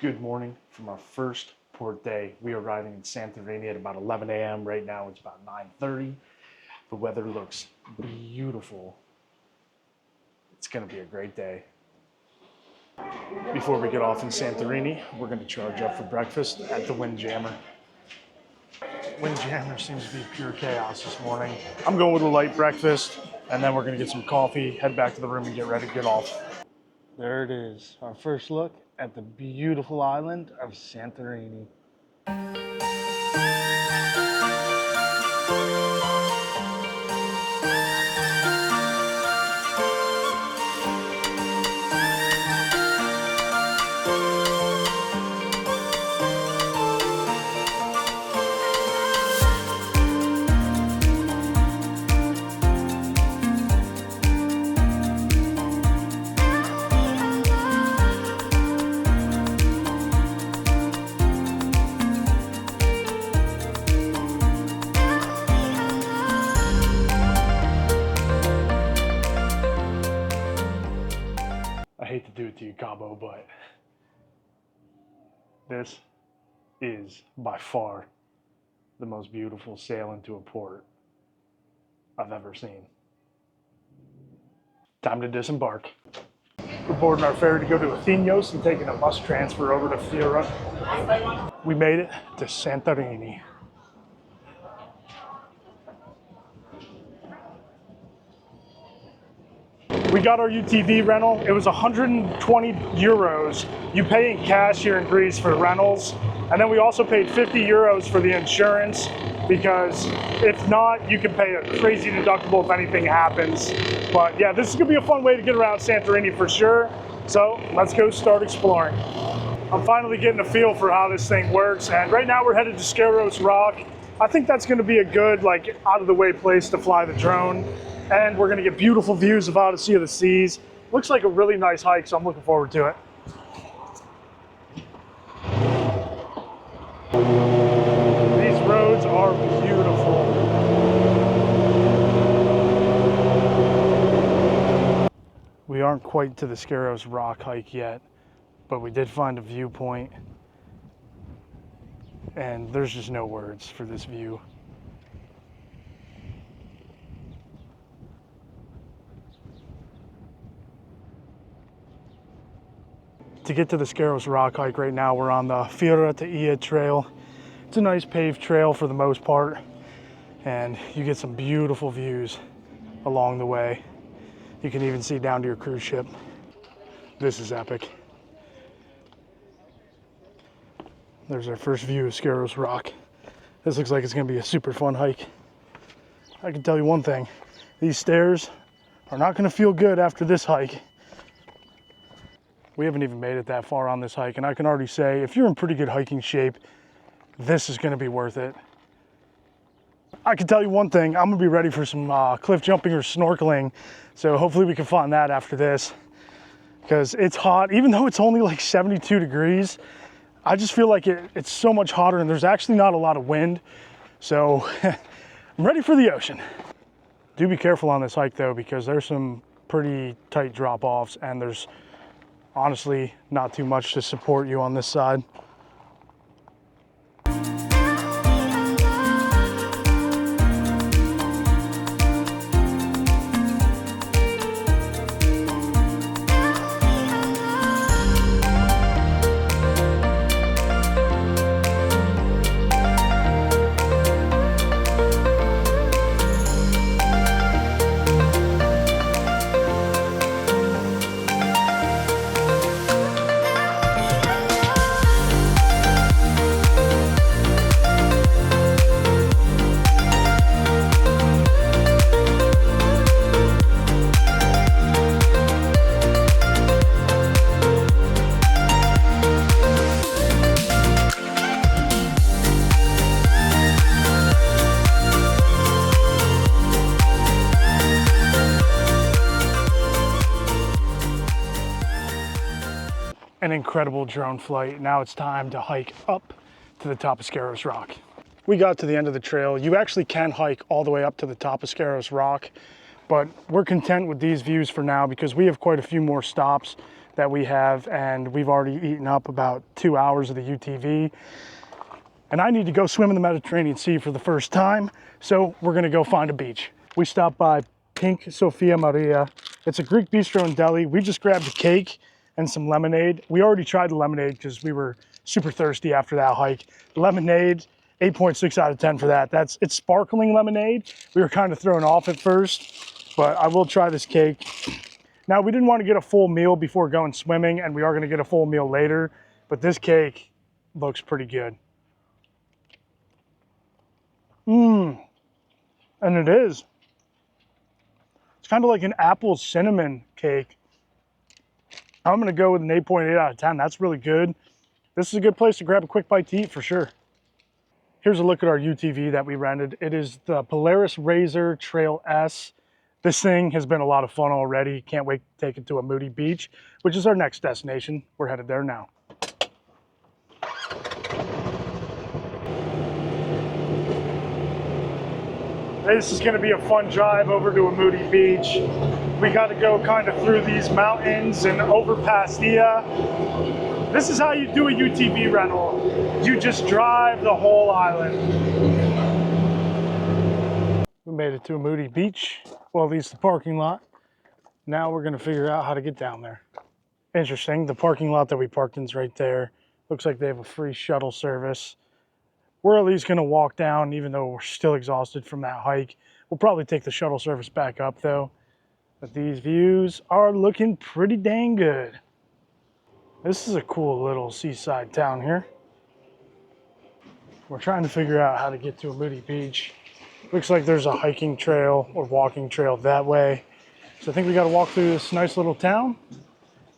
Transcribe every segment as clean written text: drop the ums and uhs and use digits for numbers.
Good morning from our first port day. We are arriving in Santorini at about 11 a.m. Right now it's about 9:30. The weather looks beautiful. It's going to be a great day. Before we get off in Santorini, we're going to charge up for breakfast at the Windjammer. Windjammer seems to be pure chaos this morning. I'm going with a light breakfast, and then we're going to get some coffee, head back to the room, and get ready to get off. There it is, our first look at the beautiful island of Santorini. I hate to do it to you, Cabo, but this is by far the most beautiful sail into a port I've ever seen. Time to disembark. We're boarding our ferry to go to Athenos and taking a bus transfer over to Fiora. We made it to Santorini. We got our UTV rental. It was 120 euros. You pay in cash here in Greece for rentals. And then we also paid 50 euros for the insurance because if not, you can pay a crazy deductible if anything happens. But yeah, this is gonna be a fun way to get around Santorini for sure. So let's go start exploring. I'm finally getting a feel for how this thing works. And right now we're headed to Skaros Rock. I think that's gonna be a good, like, out of the way place to fly the drone. And we're gonna get beautiful views of Odyssey of the Seas. Looks like a really nice hike, so I'm looking forward to it. These roads are beautiful. We aren't quite to the Skaros Rock hike yet, but we did find a viewpoint, and there's just no words for this view. To get to the Skaros Rock hike right now, we're on the Fiora to Ia trail. It's a nice paved trail for the most part, and you get some beautiful views along the way. You can even see down to your cruise ship. This is epic. There's our first view of Skaros Rock. This looks like it's gonna be a super fun hike. I can tell you one thing, these stairs are not gonna feel good after this hike. We haven't even made it that far on this hike, and I can already say, if you're in pretty good hiking shape, this is gonna be worth it. I can tell you one thing, I'm gonna be ready for some cliff jumping or snorkeling, so hopefully we can find that after this, because it's hot. Even though it's only like 72 degrees, I just feel like it's so much hotter, and there's actually not a lot of wind, so I'm ready for the ocean. Do be careful on this hike though, because there's some pretty tight drop-offs, and there's honestly not too much to support you on this side. An incredible drone flight. Now it's time to hike up to the top of Skaros Rock. We got to the end of the trail. You actually can hike all the way up to the top of Skaros Rock, but we're content with these views for now because we have quite a few more stops that we have, and we've already eaten up about 2 hours of the UTV. And I need to go swim in the Mediterranean Sea for the first time, so we're gonna go find a beach. We stopped by Pink Sofia Maria. It's a Greek bistro and deli. We just grabbed a cake and some lemonade. We already tried the lemonade because we were super thirsty after that hike. Lemonade, 8.6 out of 10 for that. It's sparkling lemonade. We were kind of thrown off at first, but I will try this cake. Now, we didn't want to get a full meal before going swimming, and we are gonna get a full meal later, but this cake looks pretty good. And it is. It's kind of like an apple cinnamon cake. I'm gonna go with an 8.8 out of 10. That's really good. This is a good place to grab a quick bite to eat for sure. Here's a look at our UTV that we rented. It is the Polaris Razor Trail S. This thing has been a lot of fun already. Can't wait to take it to Amoudi Beach, which is our next destination. We're headed there now. This is going to be a fun drive over to Amoudi Beach. We got to go kind of through these mountains and over Pastia. This is how you do a UTV rental. You just drive the whole island. We made it to Amoudi Beach, well, at least the parking lot. Now we're going to figure out how to get down there. Interesting, the parking lot that we parked in is right there. Looks like they have a free shuttle service. We're at least going to walk down, even though we're still exhausted from that hike. We'll probably take the shuttle service back up, though. But these views are looking pretty dang good. This is a cool little seaside town here. We're trying to figure out how to get to Amoudi Beach. Looks like there's a hiking trail or walking trail that way. So I think we got to walk through this nice little town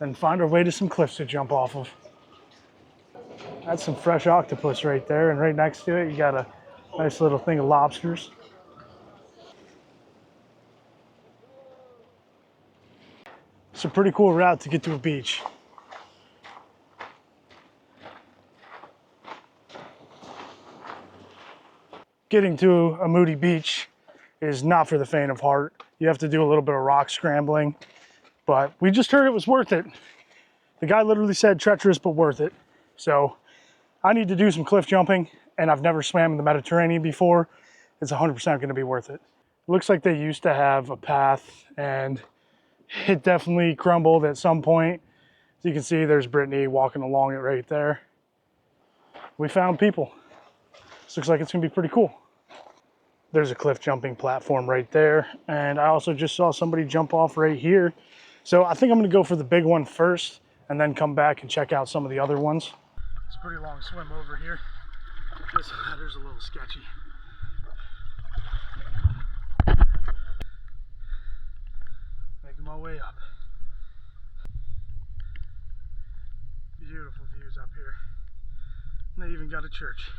and find our way to some cliffs to jump off of. That's some fresh octopus right there, and right next to it you got a nice little thing of lobsters. It's a pretty cool route to get to a beach. Getting to Amoudi Beach is not for the faint of heart. You have to do a little bit of rock scrambling, but we just heard it was worth it. The guy literally said treacherous but worth it. So I need to do some cliff jumping, and I've never swam in the Mediterranean before. It's 100% going to be worth it. It looks like they used to have a path, and it definitely crumbled at some point. As you can see, there's Brittany walking along it right there. We found people. This looks like it's going to be pretty cool. There's a cliff jumping platform right there, and I also just saw somebody jump off right here. So I think I'm going to go for the big one first, and then come back and check out some of the other ones. It's a pretty long swim over here. This header's a little sketchy. Making my way up. Beautiful views up here. And they even got a church.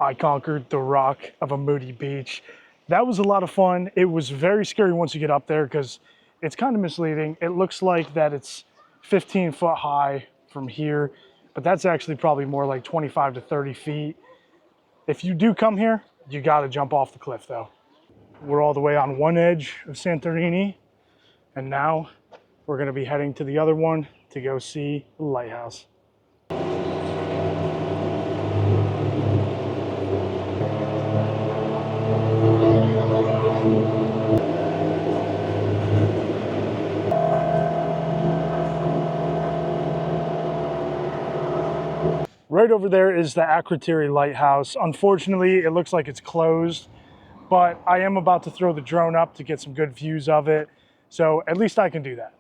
I conquered the rock of Amoudi Beach. That was a lot of fun. It was very scary once you get up there because it's kind of misleading. It looks like that it's 15 foot high from here, but that's actually probably more like 25 to 30 feet. If you do come here, you got to jump off the cliff though. We're all the way on one edge of Santorini, and now we're going to be heading to the other one to go see the lighthouse. Right over there is the Akrotiri Lighthouse. Unfortunately, it looks like it's closed, but I am about to throw the drone up to get some good views of it. So at least I can do that.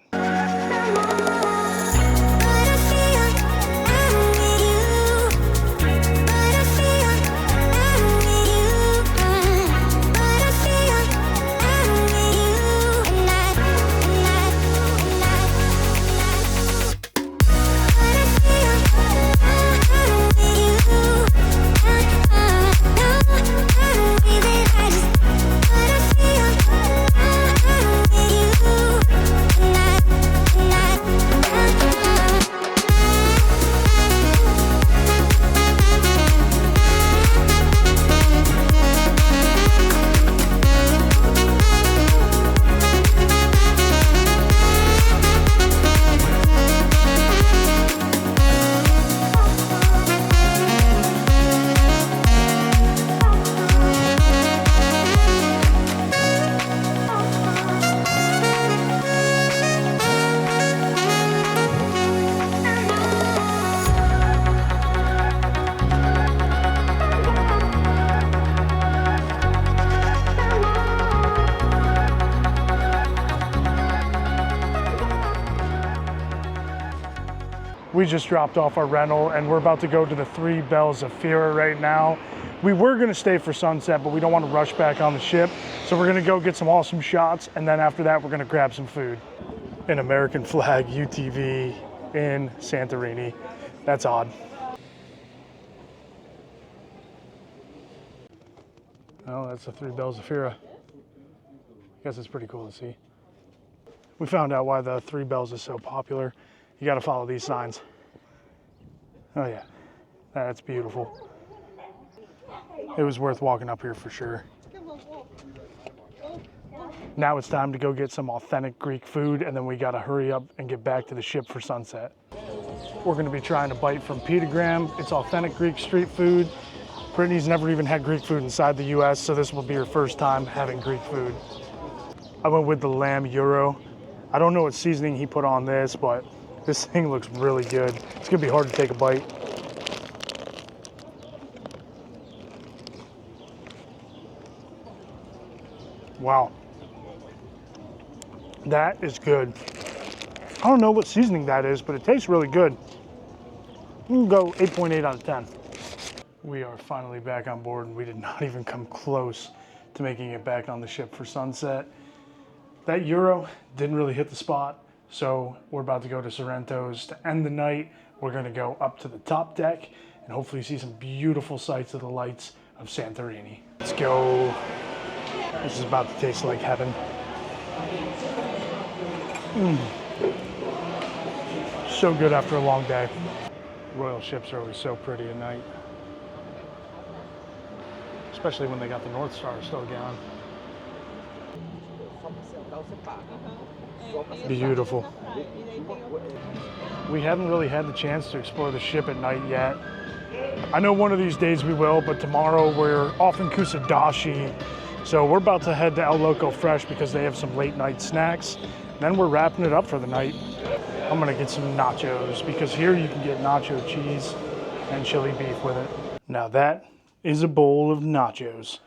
We just dropped off our rental and we're about to go to the Three Bells of Fira right now. We were gonna stay for sunset, but we don't want to rush back on the ship. So we're gonna go get some awesome shots, and then after that, we're gonna grab some food. An American flag UTV in Santorini. That's odd. Oh, that's the Three Bells of Fira. I guess it's pretty cool to see. We found out why the Three Bells is so popular. You gotta follow these signs. Oh yeah, that's beautiful. It was worth walking up here for sure. Now it's time to go get some authentic Greek food, and then we gotta hurry up and get back to the ship for sunset. We're gonna be trying to bite from pitagram. It's authentic Greek street food. Brittany's never even had Greek food inside the US, so this will be her first time having Greek food. I went with the lamb gyro. I don't know what seasoning he put on this, but this thing looks really good. It's gonna be hard to take a bite. Wow. That is good. I don't know what seasoning that is, but it tastes really good. I'm gonna go 8.8 out of 10. We are finally back on board, and we did not even come close to making it back on the ship for sunset. That Euro didn't really hit the spot, so we're about to go to Sorrento's to end the night. We're gonna go up to the top deck and hopefully see some beautiful sights of the lights of Santorini. Let's go. This is about to taste like heaven. So good after a long day. Royal ships are always so pretty at night, especially when they got the North Star still going. Beautiful. We haven't really had the chance to explore the ship at night yet. I know one of these days we will, but tomorrow we're off in Kusadashi. So we're about to head to El Loco Fresh because they have some late night snacks. Then we're wrapping it up for the night. I'm gonna get some nachos because here you can get nacho cheese and chili beef with it. Now that is a bowl of nachos.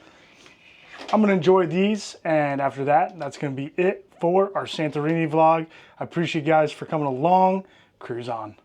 I'm gonna enjoy these, and after that, that's gonna be it for our Santorini vlog. I appreciate you guys for coming along. Cruise on.